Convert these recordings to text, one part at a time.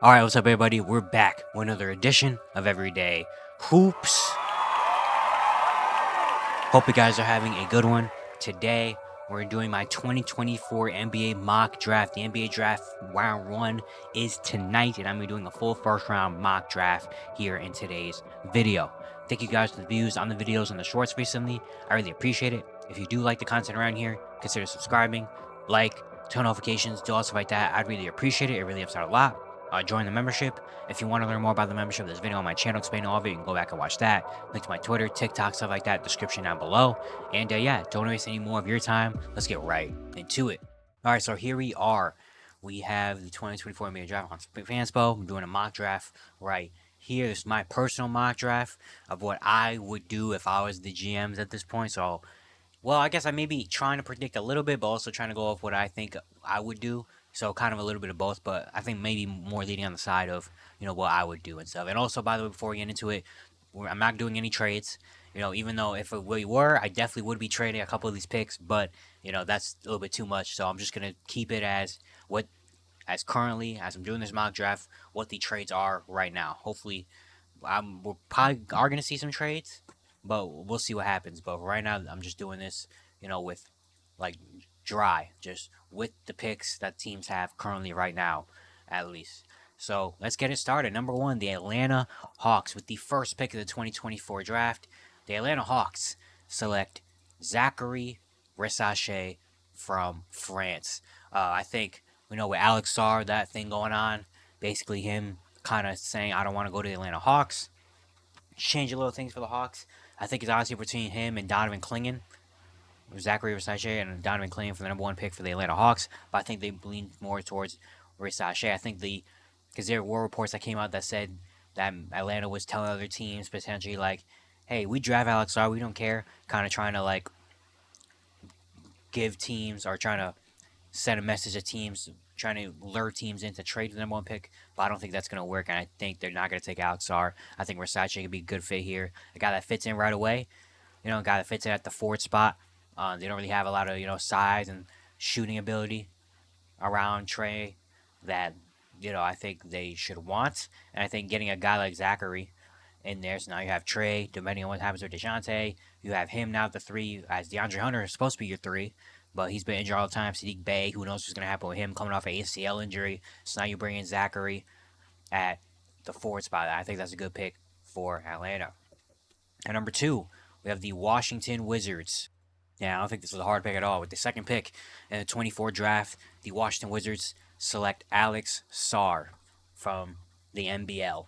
Alright, what's up everybody? We're back with another edition of Everyday Hoops. Hope you guys are having a good one. Today, we're doing my 2024 NBA mock draft. The NBA draft round 1 is tonight, and I'm going to be doing a full first round mock draft here in today's video. Thank you guys for the views on the videos and the shorts recently. I really appreciate it. If you do like the content around here, consider subscribing, like, turn notifications, do all stuff like that. I'd really appreciate it. It really helps out a lot. Join the membership. If you want to learn more about the membership, there's a video on my channel explaining all of it. You can go back and watch that. Link to my Twitter, TikTok, stuff like that, description down below. And yeah, don't waste any more of your time. Let's get right into it. All right, so here we are. We have the 2024 NBA draft on Fanspo. I'm doing a mock draft right here. This is my personal mock draft of what I would do if I was the GMs at this point. So, well, I guess I may be trying to predict a little bit, but also trying to go off what I think I would do. So kind of a little bit of both, but I think maybe more leading on the side of, what I would do and stuff. And also, by the way, before we get into it, I'm not doing any trades. Even though if we were, I definitely would be trading a couple of these picks, but, that's a little bit too much. So I'm just going to keep it as currently, as I'm doing this mock draft, what the trades are right now. Hopefully, we're probably are going to see some trades, but we'll see what happens. But right now, I'm just doing this, with like dry, just with the picks that teams have currently right now, at least. So let's get it started. Number 1, the Atlanta Hawks with the first pick of the 2024 draft. The Atlanta Hawks select Zachary Ressache from France. I think with Alex Sarr, that thing going on, basically him kind of saying, I don't want to go to the Atlanta Hawks. Change a little things for the Hawks. I think it's honestly between him and Donovan Clingan. Zachary Versace and Donovan Clingan for the number 1 pick for the Atlanta Hawks, but I think they lean more towards Versace. I think because there were reports that came out that said that Atlanta was telling other teams potentially like, hey, we draft Alex Sarr, we don't care, kind of trying to like give teams or trying to send a message to teams, trying to lure teams into trade the number 1 pick, but I don't think that's going to work, and I think they're not going to take Alex Sarr. I think Versace could be a good fit here, a guy that fits in right away, a guy that fits in at the forward spot. They don't really have a lot of size and shooting ability around Trey that I think they should want, and I think getting a guy like Zachary in there. So now you have Trey, depending on what happens with DeJounte. You have him now at the 3, as DeAndre Hunter is supposed to be your 3, but he's been injured all the time. Saddiq Bey, who knows what's going to happen with him coming off an ACL injury. So now you bring in Zachary at the forward spot. I think that's a good pick for Atlanta. At number 2, we have the Washington Wizards. Yeah, I don't think this was a hard pick at all. With the second pick in the 24 draft, the Washington Wizards select Alex Sarr from the NBL.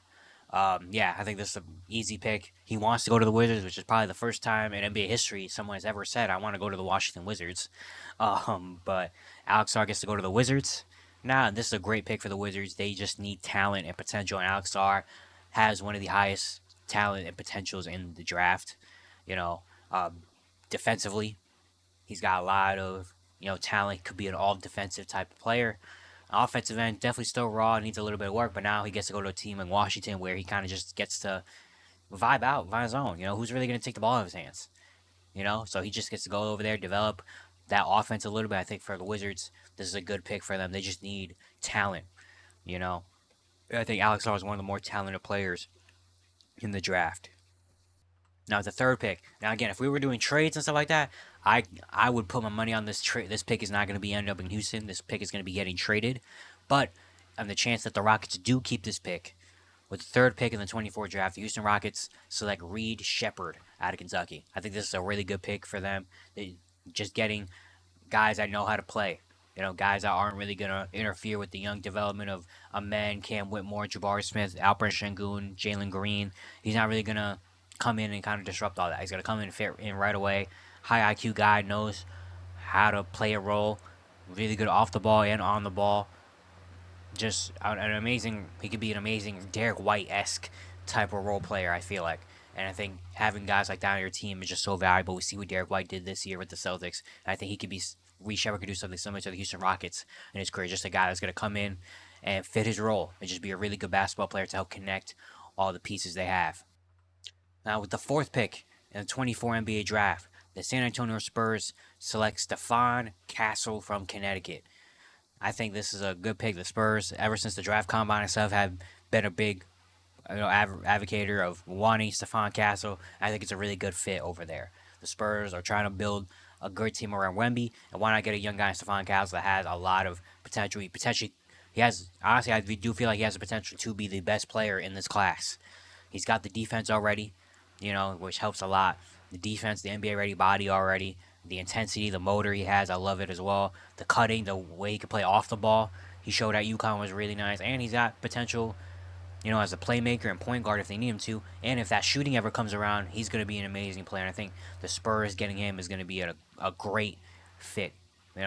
Yeah, I think this is an easy pick. He wants to go to the Wizards, which is probably the first time in NBA history someone has ever said, I want to go to the Washington Wizards. But Alex Sarr gets to go to the Wizards. Now, this is a great pick for the Wizards. They just need talent and potential, and Alex Sarr has one of the highest talent and potentials in the draft. You know, defensively, he's got a lot of talent. Could be an all defensive type of player. Offensive end definitely still raw, needs a little bit of work, but now he gets to go to a team in Washington where he kind of just gets to vibe out on his own. Who's really going to take the ball out of his hands? So he just gets to go over there, develop that offense a little bit. I think for the Wizards, this is a good pick for them. They just need talent. I think Alex Sarr is one of the more talented players in the draft. Now the third pick. Now again, if we were doing trades and stuff like that, I would put my money on this trade. This pick is not going to be end up in Houston. This pick is going to be getting traded, but on the chance that the Rockets do keep this pick, with the third pick in the 24 draft, the Houston Rockets select Reed Sheppard out of Kentucky. I think this is a really good pick for them. Just getting guys that know how to play. Guys that aren't really going to interfere with the young development of Amen, Cam Whitmore, Jabari Smith, Alperen Sengun, Jalen Green. He's not really going to come in and kind of disrupt all that. He's going to come in and fit in right away. High IQ guy, knows how to play a role. Really good off the ball and on the ball. Just an amazing, he could be an amazing Derek White-esque type of role player, I feel like. And I think having guys like that on your team is just so valuable. We see what Derek White did this year with the Celtics. And I think he could be, Reed Sheppard could do something similar to the Houston Rockets in his career. Just a guy that's going to come in and fit his role and just be a really good basketball player to help connect all the pieces they have. Now, with the fourth pick in the 24 NBA draft, the San Antonio Spurs select Stephon Castle from Connecticut. I think this is a good pick. The Spurs, ever since the draft combine and stuff, have been a big advocator of wanting Stephon Castle. I think it's a really good fit over there. The Spurs are trying to build a good team around Wemby, and why not get a young guy, Stephon Castle, that has a lot of potential. He has, honestly, I do feel like he has the potential to be the best player in this class. He's got the defense already, which helps a lot. The defense, the NBA ready body already. The intensity, the motor he has, I love it as well. The cutting, the way he can play off the ball, he showed at UConn was really nice. And he's got potential, as a playmaker and point guard if they need him to. And if that shooting ever comes around, he's going to be an amazing player. And I think the Spurs getting him is going to be a great fit.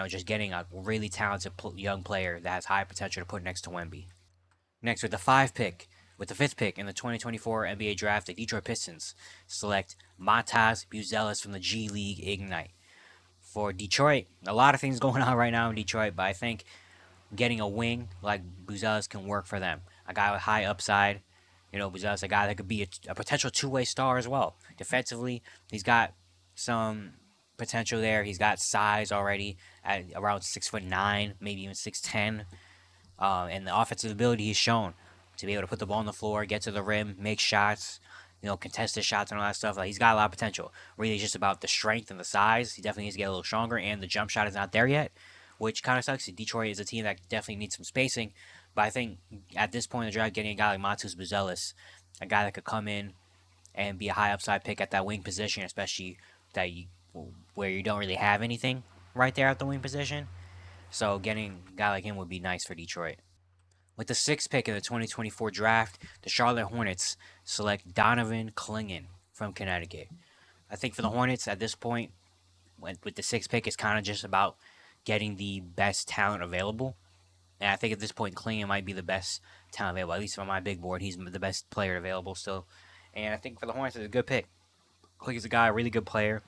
Just getting a really talented young player that has high potential to put next to Wemby. Next, with the fifth pick in the 2024 NBA Draft, the Detroit Pistons select Matas Buzelis from the G League Ignite. For Detroit, a lot of things going on right now in Detroit, but I think getting a wing like Buzelis can work for them. A guy with high upside, Buzelis, a guy that could be a potential two-way star as well. Defensively, he's got some potential there. He's got size already at around 6'9", maybe even 6'10", and the offensive ability he's shown to be able to put the ball on the floor, get to the rim, make shots, contested shots and all that stuff. Like, he's got a lot of potential. Really, it's just about the strength and the size. He definitely needs to get a little stronger, and the jump shot is not there yet, which kind of sucks. Detroit is a team that definitely needs some spacing, but I think at this point in the draft, getting a guy like Matas Buzelis, a guy that could come in and be a high upside pick at that wing position, especially where you don't really have anything right there at the wing position. So getting a guy like him would be nice for Detroit. With the sixth pick in the 2024 draft, the Charlotte Hornets select Donovan Clingan from Connecticut. I think for the Hornets at this point, with the sixth pick, it's kind of just about getting the best talent available. And I think at this point, Clingan might be the best talent available. At least on my big board, he's the best player available still. And I think for the Hornets, it's a good pick. Clingan's a guy, a really good player.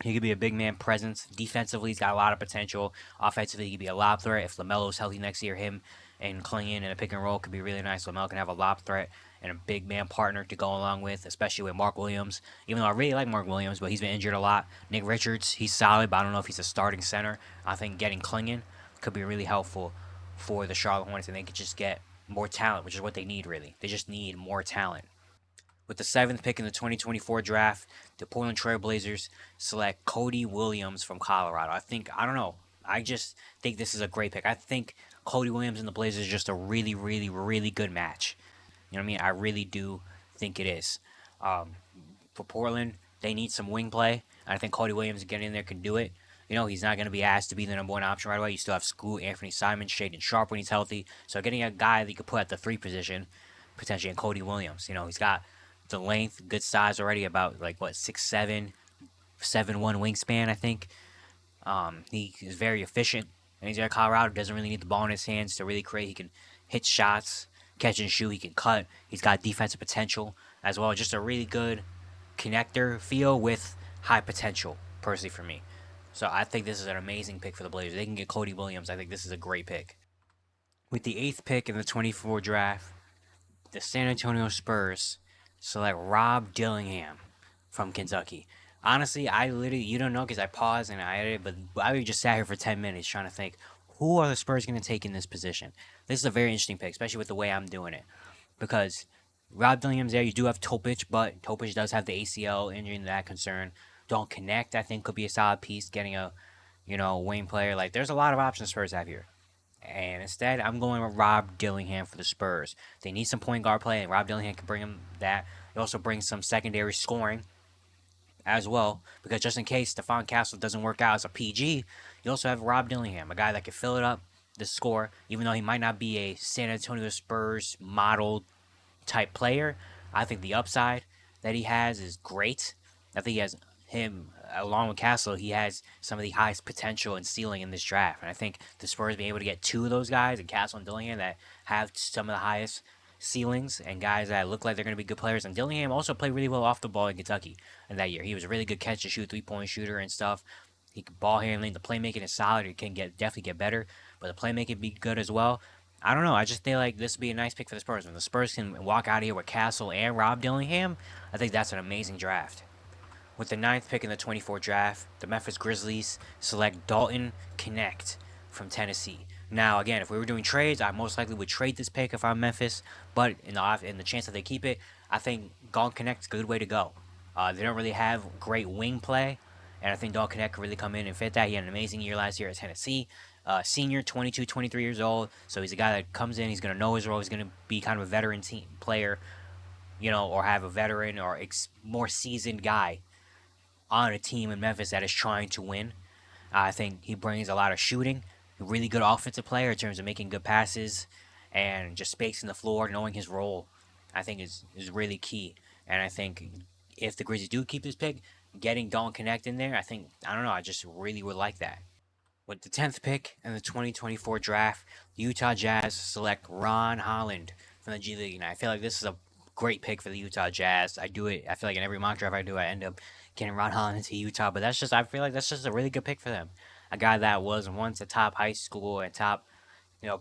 He could be a big man presence. Defensively, he's got a lot of potential. Offensively, he could be a lob threat. If LaMelo's healthy next year, him and Clingan in a pick and roll could be really nice. LaMelo can have a lob threat and a big man partner to go along with, especially with Mark Williams. Even though I really like Mark Williams, but he's been injured a lot. Nick Richards, he's solid, but I don't know if he's a starting center. I think getting Clingan could be really helpful for the Charlotte Hornets, and they could just get more talent, which is what they need, really. They just need more talent. With the seventh pick in the 2024 draft, the Portland Trail Blazers select Cody Williams from Colorado. I just think this is a great pick. I think Cody Williams and the Blazers is just a really, really, really good match. You know what I mean? I really do think it is. For Portland, they need some wing play. I think Cody Williams getting in there can do it. He's not going to be asked to be the number one option right away. You still have Scoot, Anthony Simons, Shaedon Sharpe when he's healthy. So getting a guy that you could put at the 3 position, potentially, and Cody Williams. He's got the length, good size already, about 6'7", 7'1" wingspan, I think. He is very efficient, and he's at Colorado. Doesn't really need the ball in his hands to really create. He can hit shots, catch and shoot. He can cut. He's got defensive potential as well. Just a really good connector feel with high potential, personally, for me. So I think this is an amazing pick for the Blazers. They can get Cody Williams. I think this is a great pick. With the 8th pick in the 24 draft, the San Antonio Spurs select Rob Dillingham from Kentucky. Honestly, you don't know because I paused and I edited, but I just sat here for 10 minutes trying to think, who are the Spurs going to take in this position? This is a very interesting pick, especially with the way I'm doing it. Because Rob Dillingham's there, you do have Topic, but Topic does have the ACL injury and that concern. Don't Connect, I think, could be a solid piece, getting a, wing player. There's a lot of options Spurs have here. And instead, I'm going with Rob Dillingham for the Spurs. They need some point guard play, and Rob Dillingham can bring them that. He also brings some secondary scoring as well, because just in case Stephon Castle doesn't work out as a PG, you also have Rob Dillingham, a guy that can fill it up, the score, even though he might not be a San Antonio Spurs model type player. I think the upside that he has is great. I think he has him, along with Castle, he has some of the highest potential and ceiling in this draft. And I think the Spurs being able to get 2 of those guys, and Castle and Dillingham, that have some of the highest ceilings and guys that look like they're going to be good players. And Dillingham also played really well off the ball in Kentucky in that year. He was a really good catch and shoot 3-point shooter and stuff. He can ball handling. The playmaking is solid. He can definitely get better, but the playmaking be good as well. I don't know. I just feel like this would be a nice pick for the Spurs. When the Spurs can walk out of here with Castle and Rob Dillingham, I think that's an amazing draft. With the 9th pick in the 24 draft, the Memphis Grizzlies select Dalton Knecht from Tennessee. Now, again, if we were doing trades, I most likely would trade this pick if I'm Memphis. But in the chance that they keep it, I think Dalton Connect's a good way to go. They don't really have great wing play, and I think Dalton Connect can really come in and fit that. He had an amazing year last year at Tennessee. Senior, 22, 23 years old. So he's a guy that comes in, he's going to know his role. He's going to be kind of a veteran team player, or have a veteran or more seasoned guy on a team in Memphis that is trying to win. I think he brings a lot of shooting, a really good offensive player in terms of making good passes and just spacing the floor, knowing his role. I think is really key. And I think if the Grizzlies do keep this pick, getting Dalton Connect in there, I don't know, I just really would like that. With the 10th pick in the 2024 draft, the Utah Jazz select Ron Holland from the G League. And I feel like this is a great pick for the Utah Jazz. I feel like in every mock draft I do, I end up getting Ron Holland into Utah. But I feel like that's just a really good pick for them. A guy that was once a top high school and top,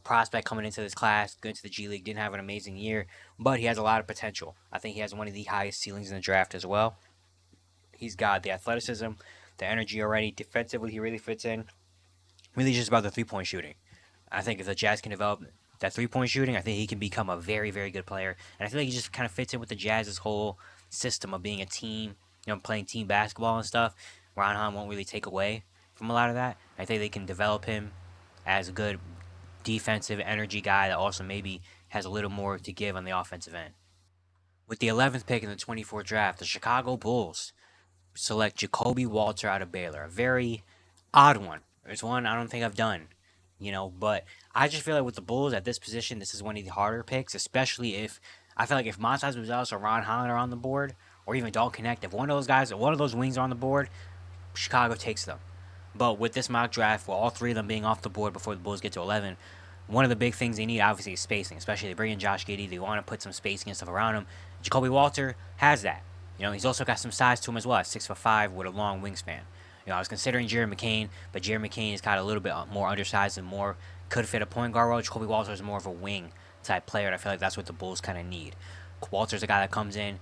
prospect coming into this class, going to the G League, didn't have an amazing year, but he has a lot of potential. I think he has one of the highest ceilings in the draft as well. He's got the athleticism, the energy already. Defensively, he really fits in. Really just about the 3-point shooting. I think if the Jazz can develop that 3-point shooting, I think he can become a very, very good player. And I feel like he just kind of fits in with the Jazz's whole system of being a team, playing team basketball and stuff. Ron Hahn won't really take away from a lot of that. I think they can develop him as a good defensive energy guy that also maybe has a little more to give on the offensive end. With the 11th pick in the 24th draft, the Chicago Bulls select Jacoby Walter out of Baylor. A very odd one. It's one I don't think I've done, but I just feel like with the Bulls at this position, this is one of the harder picks, especially if I feel like if Montas Buzelis or Ron Holland are on the board, or even Dalton Connect, if one of those guys or one of those wings are on the board, Chicago takes them. But with this mock draft, with all three of them being off the board before the Bulls get to 11, one of the big things they need obviously is spacing, especially they bring in Josh Giddey. They want to put some spacing and stuff around him. Jacoby Walter has that. He's also got some size to him as well, at 6'5" with a long wingspan. I was considering Jared McCain, but Jared McCain is kind of a little bit more undersized and more could fit a point guard role. Jacoby Walter is more of a wing type player, and I feel like that's what the Bulls kind of need. Walter's a guy that comes in,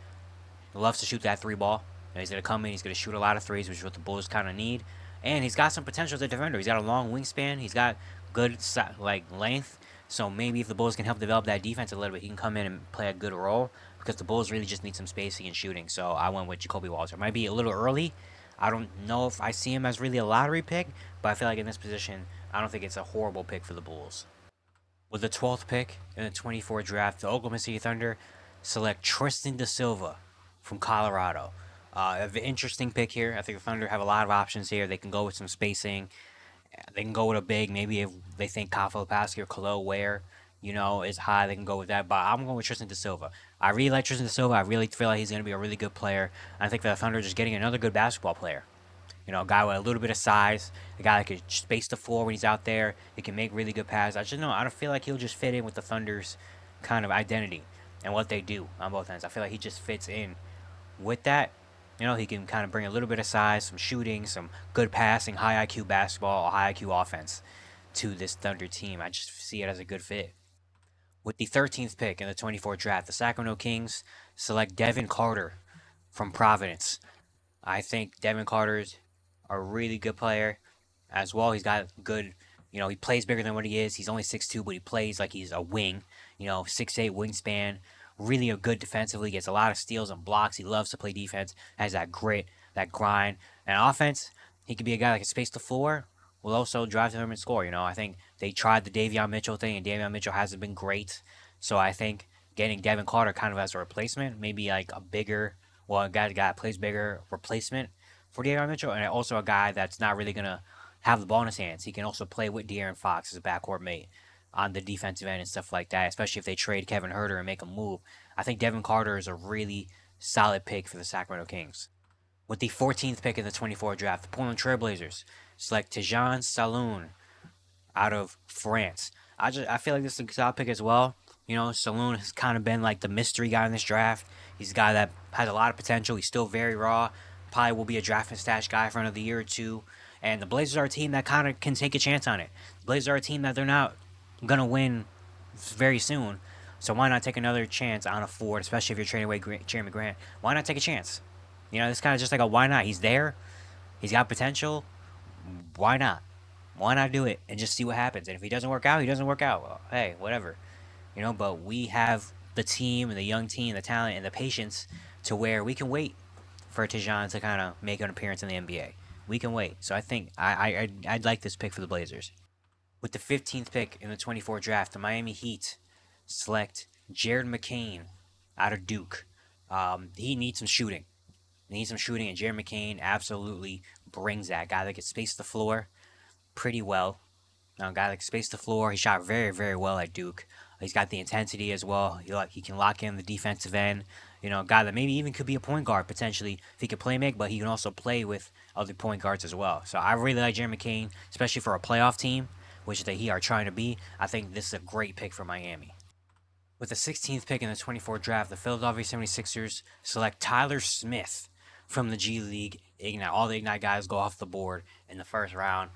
loves to shoot that three ball. He's going to come in, he's going to shoot a lot of threes, which is what the Bulls kind of need. And he's got some potential as a defender. He's got a long wingspan. He's got good length. So maybe if the Bulls can help develop that defense a little bit, he can come in and play a good role because the Bulls really just need some spacing and shooting. So I went with Jacoby Walter. Might be a little early. I don't know if I see him as really a lottery pick, but I feel like in this position, I don't think it's a horrible pick for the Bulls. With the 12th pick in the 24th draft, the Oklahoma City Thunder select Tristan da Silva from Colorado. An interesting pick here. I think the Thunder have a lot of options here. They can go with some spacing. They can go with a big. Maybe if they think Kyle Filipowski or Khalil Ware, is high, they can go with that. But I'm going with Tristan da Silva. I really like Tristan da Silva. I really feel like he's going to be a really good player. I think for the Thunder, just getting another good basketball player. A guy with a little bit of size, a guy that can space the floor when he's out there. He can make really good passes. I don't feel like he'll just fit in with the Thunder's kind of identity and what they do on both ends. I feel like he just fits in with that. He can kind of bring a little bit of size, some shooting, some good passing, high IQ basketball, high IQ offense to this Thunder team. I just see it as a good fit. With the 13th pick in the 24th draft, the Sacramento Kings select Devin Carter from Providence. I think Devin Carter's a really good player as well. He's got good, he plays bigger than what he is. He's only 6'2", but he plays like he's a wing, 6'8" wingspan. Really a good defensively, gets a lot of steals and blocks. He loves to play defense, has that grit, that grind. And offense, he could be a guy that can space the floor, will also drive to him and score. I think they tried the Davion Mitchell thing, and Davion Mitchell hasn't been great. So I think getting Devin Carter kind of as a replacement, maybe like a guy that plays bigger replacement for Davion Mitchell, and also a guy that's not really going to have the ball in his hands. He can also play with De'Aaron Fox as a backcourt mate on the defensive end and stuff like that, especially if they trade Kevin Huerter and make a move. I think Devin Carter is a really solid pick for the Sacramento Kings. With the 14th pick in the 24th draft, the Portland Trailblazers select Tejan Saloon out of France. I feel like this is a solid pick as well. Saloon has kind of been like the mystery guy in this draft. He's a guy that has a lot of potential. He's still very raw. Probably will be a draft and stash guy for another year or two. And the Blazers are a team that kind of can take a chance on it. The Blazers are a team that they're not going to win very soon. So why not take another chance on a forward, especially if you're trading away Jeremy Grant? Why not take a chance? It's kind of just like a why not. He's there. He's got potential. Why not? Why not do it and just see what happens? And if he doesn't work out, he doesn't work out. Well, hey, whatever. But we have the team and the young team, the talent and the patience to where we can wait for Tajon to kind of make an appearance in the NBA. We can wait. So I think I'd like this pick for the Blazers. With the 15th pick in the 24 draft, the Miami Heat select Jared McCain out of Duke. He needs some shooting. And Jared McCain absolutely brings that. Guy that can space the floor pretty well. Now, a guy that can space the floor. He shot very, very well at Duke. He's got the intensity as well. He can lock in the defensive end. A guy that maybe even could be a point guard potentially if he could play make, but he can also play with other point guards as well. So I really like Jared McCain, especially for a playoff team, which they are trying to be. I think this is a great pick for Miami. With the 16th pick in the 24 draft, the Philadelphia 76ers select Tyler Smith from the G League. Ignite. All the Ignite guys go off the board in the first round.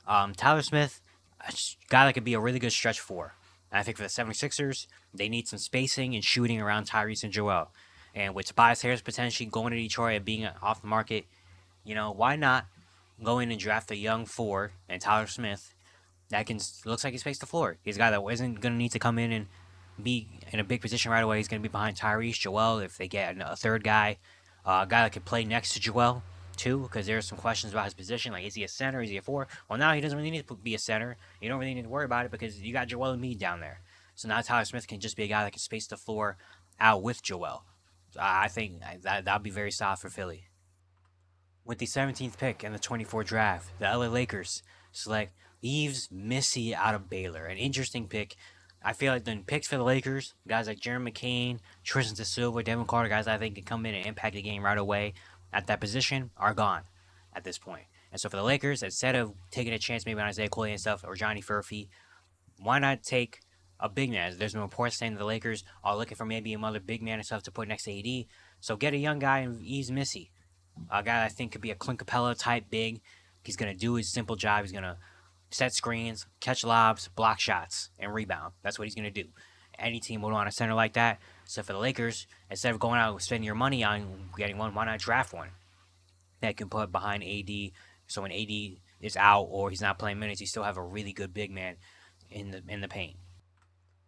Tyler Smith, a guy that could be a really good stretch four. And I think for the 76ers, they need some spacing and shooting around Tyrese and Joel. And with Tobias Harris potentially going to Detroit and being off the market, why not go in and draft a young four and Tyler Smith that looks like he spaced the floor. He's a guy that isn't going to need to come in and be in a big position right away. He's going to be behind Tyrese, Joel, if they get a third guy. A guy that could play next to Joel, too, because there's some questions about his position. Like, is he a center? Is he a four? Well, now he doesn't really need to be a center. You don't really need to worry about it because you got Joel Embiid down there. So now Tyler Smith can just be a guy that can space the floor out with Joel. So I think that'd be very solid for Philly. With the 17th pick in the 24 draft, the LA Lakers select Yves Missi out of Baylor. An interesting pick. I feel like the picks for the Lakers, guys like Jared McCain, Tristan Silva, Devin Carter, guys I think can come in and impact the game right away at that position, are gone at this point. And so for the Lakers, instead of taking a chance maybe on Isaiah Coley and stuff, or Johnny Furphy, why not take a big man? There's no reports saying the Lakers are looking for maybe another big man and stuff to put next to AD. So get a young guy in Yves Missi. A guy that I think could be a Clint Capella type big. He's going to do his simple job. He's going to set screens, catch lobs, block shots, and rebound. That's what he's going to do. Any team would want a center like that. So for the Lakers, instead of going out and spending your money on getting one, why not draft one that can put behind AD? So when AD is out or he's not playing minutes, you still have a really good big man in the paint.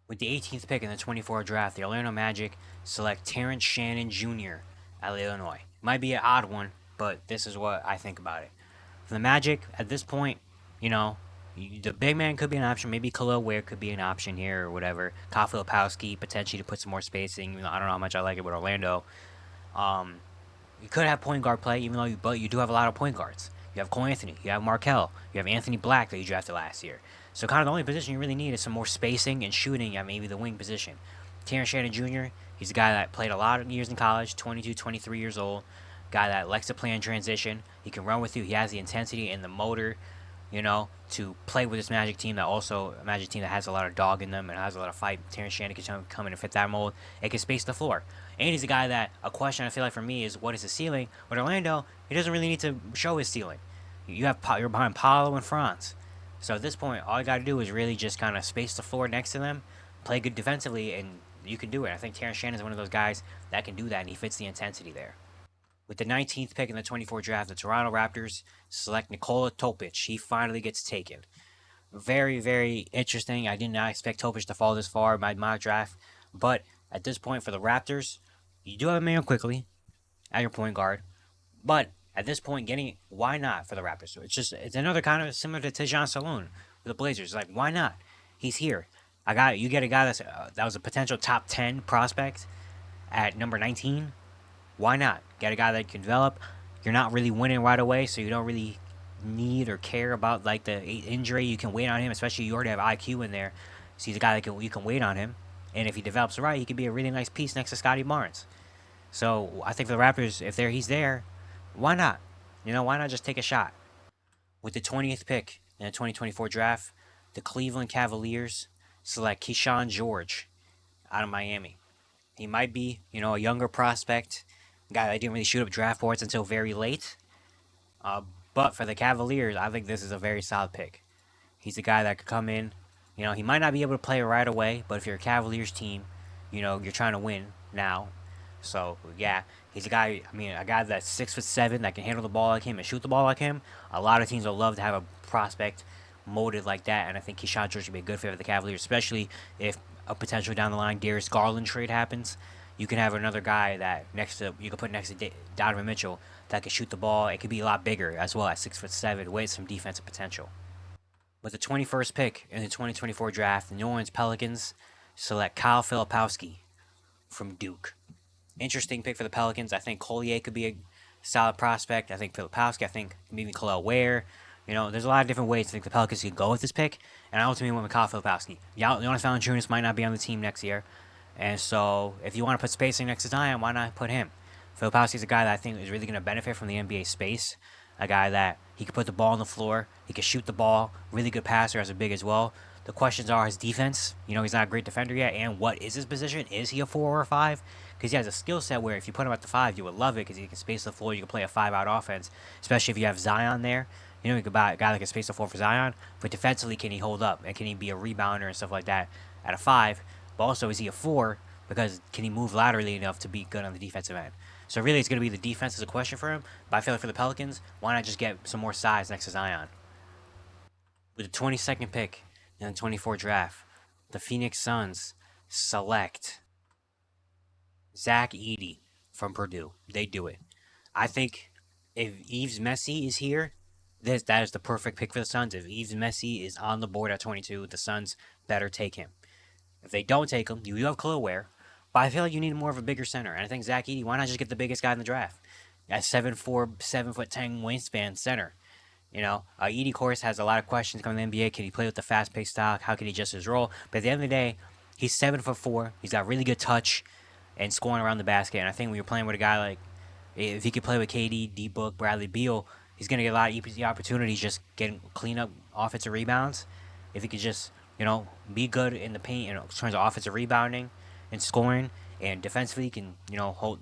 With the 18th pick in the 24 draft, the Orlando Magic select Terrence Shannon Jr. out of Illinois. Might be an odd one, but this is what I think about it. For the Magic, at this point, the big man could be an option. Maybe Khalil Ware could be an option here or whatever. Kyle Filipowski, potentially to put some more spacing. I don't know how much I like it with Orlando. You could have point guard play, but you do have a lot of point guards. You have Cole Anthony. You have Markelle. You have Anthony Black that you drafted last year. So kind of the only position you really need is some more spacing and shooting at maybe the wing position. Terrence Shannon Jr., he's a guy that played a lot of years in college, 22, 23 years old. Guy that likes to play in transition. He can run with you. He has the intensity and the motor, to play with this Magic team a Magic team that has a lot of dog in them and has a lot of fight. Terrence Shannon can come in and fit that mold. It can space the floor. And he's a guy that, a question I feel like for me is, what is his ceiling? With Orlando, he doesn't really need to show his ceiling. You're behind Paolo and Franz. So at this point, all you got to do is really just kind of space the floor next to them, play good defensively, and you can do it. I think Terrence Shannon is one of those guys that can do that, and he fits the intensity there. With the 19th pick in the 24 draft, the Toronto Raptors select Nikola Topic. He finally gets taken. Very, very interesting. I did not expect Topic to fall this far in my mock draft. But at this point for the Raptors, you do have Emmanuel Quickley at your point guard. But at this point, why not for the Raptors? So it's another kind of similar to Tijan Saloon with the Blazers. Like, why not? He's here. You get a guy that was a potential top 10 prospect at number 19. Why not? Get a guy that can develop. You're not really winning right away, so you don't really need or care about like the injury. You can wait on him, especially you already have IQ in there. So he's a guy that you can wait on him. And if he develops right, he could be a really nice piece next to Scotty Barnes. So I think for the Raptors, if he's there, why not? Why not just take a shot? With the 20th pick in the 2024 draft, the Cleveland Cavaliers select Keyshawn George out of Miami. He might be, a younger prospect, guy that didn't really shoot up draft boards until very late. But for the Cavaliers, I think this is a very solid pick. He's a guy that could come in. He might not be able to play right away, but if you're a Cavaliers team, you're trying to win now. So, yeah, he's a guy that's 6'7", that can handle the ball like him and shoot the ball like him. A lot of teams will love to have a prospect molded like that, and I think Keyshawn George would be a good fit for the Cavaliers, especially if a potential down the line Darius Garland trade happens. You can have another guy that you can put next to Donovan Mitchell that can shoot the ball. It could be a lot bigger as well at 6'7" with some defensive potential. With the 21st pick in the 2024 draft, the New Orleans Pelicans select Kyle Filipowski from Duke. Interesting pick for the Pelicans. I think Collier could be a solid prospect. I think Filipowski. I think maybe Khalil Ware. There's a lot of different ways I think the Pelicans could go with this pick, and I ultimately went with Kyle Filipowski. Jonas Valanciunas might not be on the team next year, and so if you want to put spacing next to Zion, why not put him? Filipowski's a guy that I think is really going to benefit from the NBA space. A guy that he can put the ball on the floor, he can shoot the ball, really good passer as a big as well. The questions are his defense. He's not a great defender yet, and what is his position? Is he a 4 or a 5? Because he has a skill set where if you put him at the 5, you would love it because he can space the floor. You can play a 5-out offense, especially if you have Zion there. You could buy a guy that can space the floor for Zion, but defensively, can he hold up? And can he be a rebounder and stuff like that at a 5? But also, is he a 4? Because can he move laterally enough to be good on the defensive end? So really, it's going to be the defense as a question for him. But I feel like for the Pelicans, why not just get some more size next to Zion? With the 22nd pick in the 24 draft, the Phoenix Suns select Zach Edey from Purdue. They do it. I think if Yves Messi is here, that is the perfect pick for the Suns. If Yves Messi is on the board at 22, the Suns better take him. If they don't take him, you have Khalil Ware. But I feel like you need more of a bigger center. And I think Zach Edey, why not just get the biggest guy in the draft? At 7'4", 7'10" wingspan center. Edey, of course, has a lot of questions coming to the NBA. Can he play with the fast-paced style? How can he adjust his role? But at the end of the day, he's 7'4". He's got really good touch and scoring around the basket. And I think when you're playing with a guy like, if he could play with KD, D-Book, Bradley Beal, he's going to get a lot of easy opportunities just getting clean up offensive rebounds. If he could just, be good in the paint in terms of offensive rebounding and scoring, and defensively he can, hold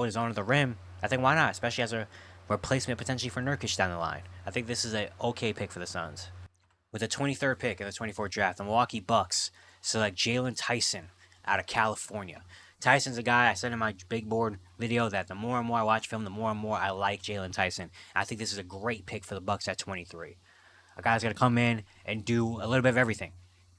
his own at the rim, I think why not? Especially as a replacement potentially for Nurkic down the line. I think this is an okay pick for the Suns. With the 23rd pick in the 24th draft, the Milwaukee Bucks select Jalen Tyson out of California. Tyson's a guy I said in my big board video that the more and more I watch film, the more and more I like Jalen Tyson. I think this is a great pick for the Bucks at 23. A guy's going to come in and do a little bit of everything.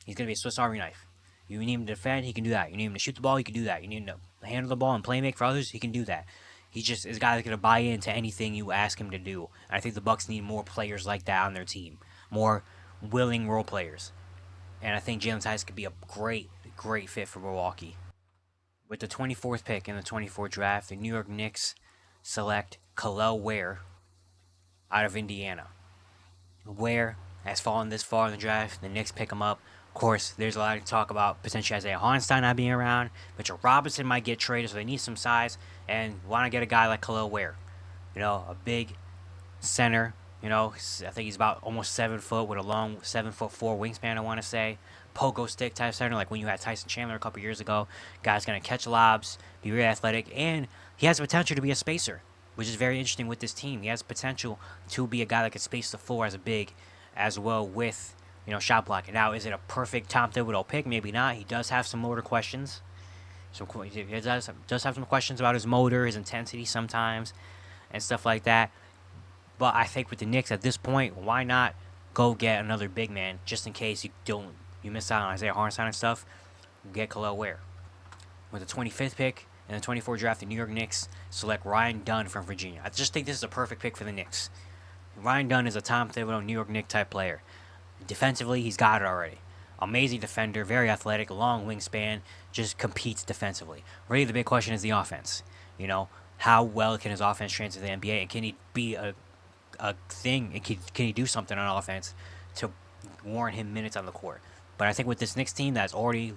He's going to be a Swiss Army knife. You need him to defend, he can do that. You need him to shoot the ball, he can do that. You need him to handle the ball and play make for others, he can do that. He just is a guy that's going to buy into anything you ask him to do. And I think the Bucks need more players like that on their team. More willing role players. And I think Jalen Tyson could be a great fit for Milwaukee. With the 24th pick in the 24 draft, the New York Knicks select Khalil Ware out of Indiana. Ware has fallen this far in the draft. The Knicks pick him up. Of course, there's a lot of talk about potentially Isaiah Hartenstein not being around. Mitchell Robinson might get traded, so they need some size. And why not get a guy like Khalil Ware? A big center. I think he's about almost 7 foot with a long 7'4" wingspan, I want to say. Pogo stick type center, like when you had Tyson Chandler a couple years ago. Guy's going to catch lobs, be really athletic, and he has the potential to be a spacer, which is very interesting with this team. He has potential to be a guy that can space the floor as a big, as well with, shot blocking. Now, is it a perfect Tom Thibodeau pick? Maybe not. He does have some motor questions. He does have some questions about his motor, his intensity sometimes, and stuff like that. But I think with the Knicks at this point, why not go get another big man just in case you miss out on Isaiah Hartenstein and stuff? Get Khalil Ware. With the 25th pick in the 24 draft, the New York Knicks select Ryan Dunn from Virginia. I just think this is a perfect pick for the Knicks. Ryan Dunn is a Tom Thibodeau New York Knicks type player. Defensively, he's got it already. Amazing defender, very athletic, long wingspan, just competes defensively. Really, the big question is the offense. How well can his offense translate to the NBA, and can he be a thing? And can he do something on offense to warrant him minutes on the court? But I think with this Knicks team that's already,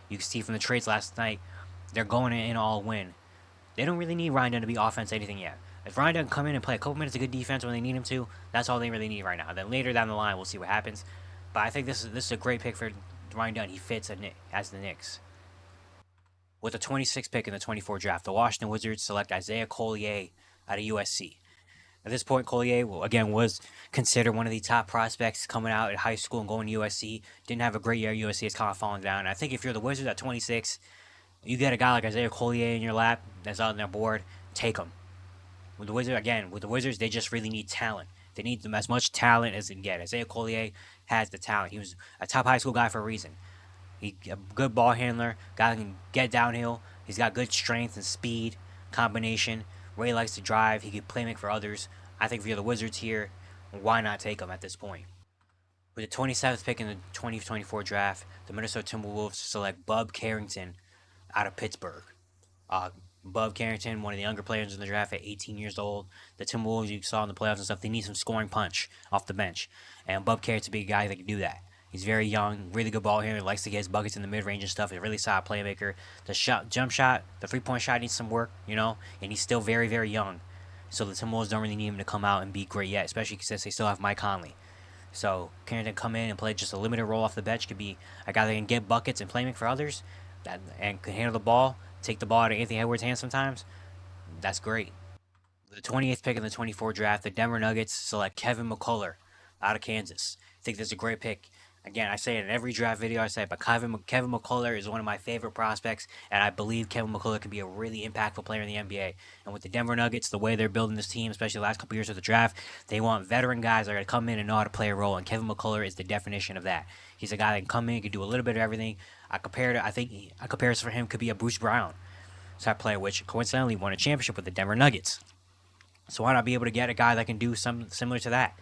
you can see from the trades last night, they're going in all win. They don't really need Ryan Dunn to be offense anything yet. If Ryan Dunn come in and play a couple minutes of good defense when they need him to, that's all they really need right now. Then later down the line, we'll see what happens. But I think this is a great pick for Ryan Dunn. He fits as the Knicks. With the 26th pick in the 24 draft, the Washington Wizards select Isaiah Collier out of USC. At this point, Collier, was considered one of the top prospects coming out at high school and going to USC. Didn't have a great year at USC. It's kind of fallen down. And I think if you're the Wizards at 26, you get a guy like Isaiah Collier in your lap that's on their board, take him. With the Wizards, they just really need talent. They need them as much talent as they can get. Isaiah Collier has the talent. He was a top high school guy for a reason. He's a good ball handler, guy who can get downhill. He's got good strength and speed combination. Ray likes to drive. He can play make for others. I think if you're the Wizards here, why not take him at this point? With the 27th pick in the 2024 draft, the Minnesota Timberwolves select Bub Carrington out of Pittsburgh. Bub Carrington, one of the younger players in the draft at 18 years old. The Timberwolves, you saw in the playoffs and stuff, they need some scoring punch off the bench. And Bub Carrington be a guy that can do that. He's very young, really good ball handler, likes to get his buckets in the mid-range and stuff. He's a really solid playmaker. The jump shot, the three-point shot needs some work, and he's still very, very young. So the Timberwolves don't really need him to come out and be great yet, especially since they still have Mike Conley. So Carrington come in and play just a limited role off the bench, could be a guy that can get buckets and play make for others, and can handle the ball, take the ball out of Anthony Edwards' hands sometimes. That's great. With the 28th pick in the 24 draft, the Denver Nuggets select Kevin McCullough out of Kansas. I think this is a great pick. Again, I say it in every draft video I say, but Kevin McCullough is one of my favorite prospects, and I believe Kevin McCullough can be a really impactful player in the NBA. And with the Denver Nuggets, the way they're building this team, especially the last couple years of the draft, they want veteran guys that are going to come in and know how to play a role, and Kevin McCullough is the definition of that. He's a guy that can come in, can do a little bit of everything. I think a comparison for him could be a Bruce Brown type player, which coincidentally won a championship with the Denver Nuggets. So why not be able to get a guy that can do something similar to that?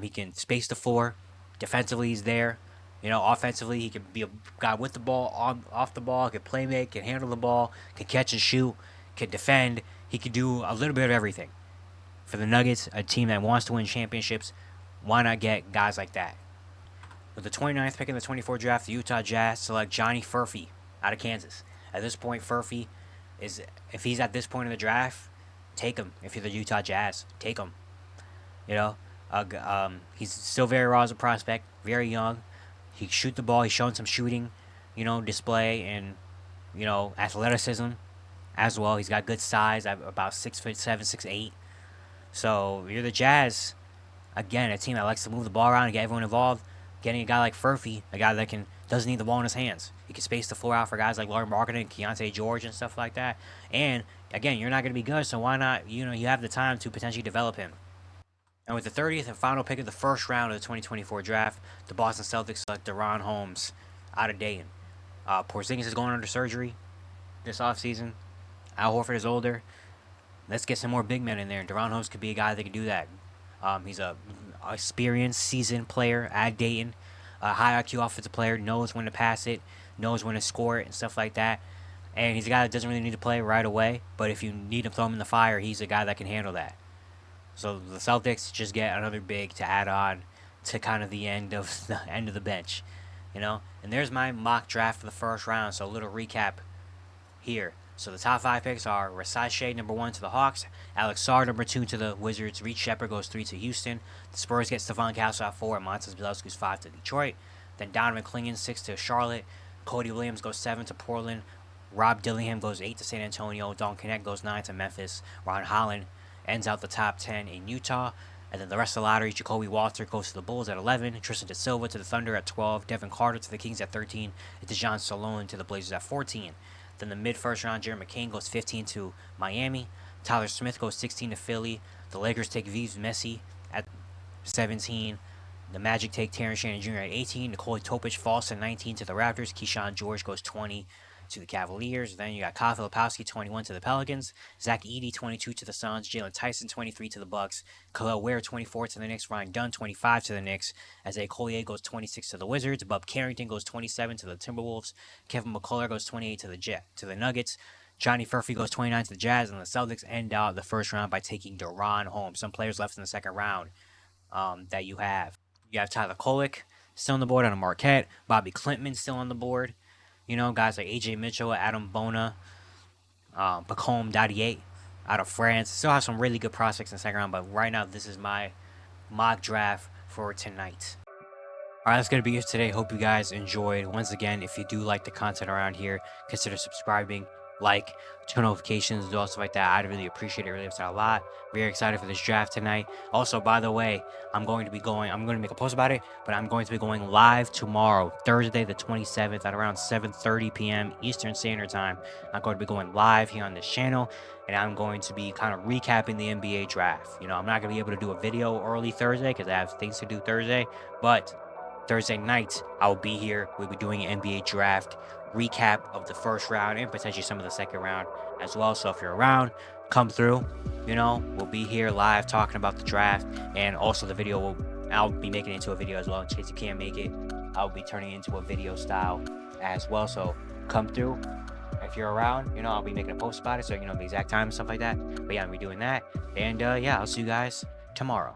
He can space the floor. Defensively, he's there. Offensively, he can be a guy with the ball, off the ball, can play make, can handle the ball, can catch and shoot, can defend. He can do a little bit of everything. For the Nuggets, a team that wants to win championships, why not get guys like that? With the 29th pick in the 24 draft, the Utah Jazz select Johnny Furphy out of Kansas. At this point, Furphy if he's at this point in the draft, take him. If you're the Utah Jazz, take him. He's still very raw as a prospect, very young. He can shoot the ball. He's shown some shooting, display and, athleticism as well. He's got good size, about 6'7", 6'8". So you're the Jazz. Again, a team that likes to move the ball around and get everyone involved. Getting a guy like Furphy, a guy that doesn't need the ball in his hands. He can space the floor out for guys like Laurie Marketing, Keontae George, and stuff like that. And again, you're not going to be good, so why not? You have the time to potentially develop him. And with the 30th and final pick of the first round of the 2024 draft, the Boston Celtics select DaRon Holmes out of Dayton. Porzingis is going under surgery this offseason. Al Horford is older. Let's get some more big men in there. And DaRon Holmes could be a guy that can do that. He's a experienced, seasoned player at Dayton. A high IQ offensive player, knows when to pass it, knows when to score it, and stuff like that. And he's a guy that doesn't really need to play right away. But if you need to throw him in the fire, he's a guy that can handle that. So the Celtics just get another big to add on to kind of the end of the bench, And there's my mock draft for the first round. So a little recap here. So the top 5 picks are Rasai Shea, number 1 to the Hawks, Alex Sarr, number 2 to the Wizards, Reed Sheppard goes 3 to Houston, the Spurs get Stephon Castle at 4, and Montes Bielisky goes 5 to Detroit, then Donovan Clingan 6 to Charlotte, Cody Williams goes 7 to Portland, Rob Dillingham goes 8 to San Antonio, Don Connect goes 9 to Memphis, Ron Holland ends out the top 10 in Utah, and then the rest of the lottery, Jacoby Walter goes to the Bulls at 11, Tristan DeSilva to the Thunder at 12, Devin Carter to the Kings at 13, and DeJon Salone to the Blazers at 14. Then the mid-first round, Jeremy McCain goes 15 to Miami. Tyler Smith goes 16 to Philly. The Lakers take Yves Messi at 17. The Magic take Terrence Shannon Jr. at 18. Nikola Topic falls to 19 to the Raptors. Keyshawn George goes 20 to the Cavaliers. Then you got Kyle Filipowski, 21 to the Pelicans. Zach Edey, 22 to the Suns. Jalen Tyson, 23 to the Bucks. Khalil Ware, 24 to the Knicks. Ryan Dunn, 25 to the Knicks. Isaiah Collier goes 26 to the Wizards. Bub Carrington goes 27 to the Timberwolves. Kevin McCullough goes 28 to the Nuggets. Johnny Furphy goes 29 to the Jazz. And the Celtics end out the first round by taking DaRon Holmes. Some players left in the second round that you have. You have Tyler Kolek still on the board out of Marquette. Bobby Klintman still on the board. Guys like AJ Mitchell, Adam Bona, Pacome Dadier out of France. Still have some really good prospects in the second round, but right now this is my mock draft for tonight. Alright, that's going to be it today. Hope you guys enjoyed. Once again, if you do like the content around here, consider subscribing. like, turn notifications, do all stuff like that. I'd really appreciate it. Really upset a lot. Very excited for this draft tonight. Also, by the way, I'm going to make a post about it, but I'm going to be going live tomorrow, Thursday the 27th at around 7:30 p.m. Eastern Standard Time. I'm going to be going live here on this channel, and I'm going to be kind of recapping the NBA draft. I'm not going to be able to do a video early Thursday because I have things to do Thursday, but Thursday night, I will be here. We'll be doing an NBA draft recap of the first round and potentially some of the second round as well. So if you're around, come through. We'll be here live talking about the draft, and also the video I'll be making it into a video as well. In case you can't make it, I'll be turning it into a video style as well. So come through. If you're around, I'll be making a post about it, so the exact time and stuff like that. But yeah, I'll be doing that. And yeah, I'll see you guys tomorrow.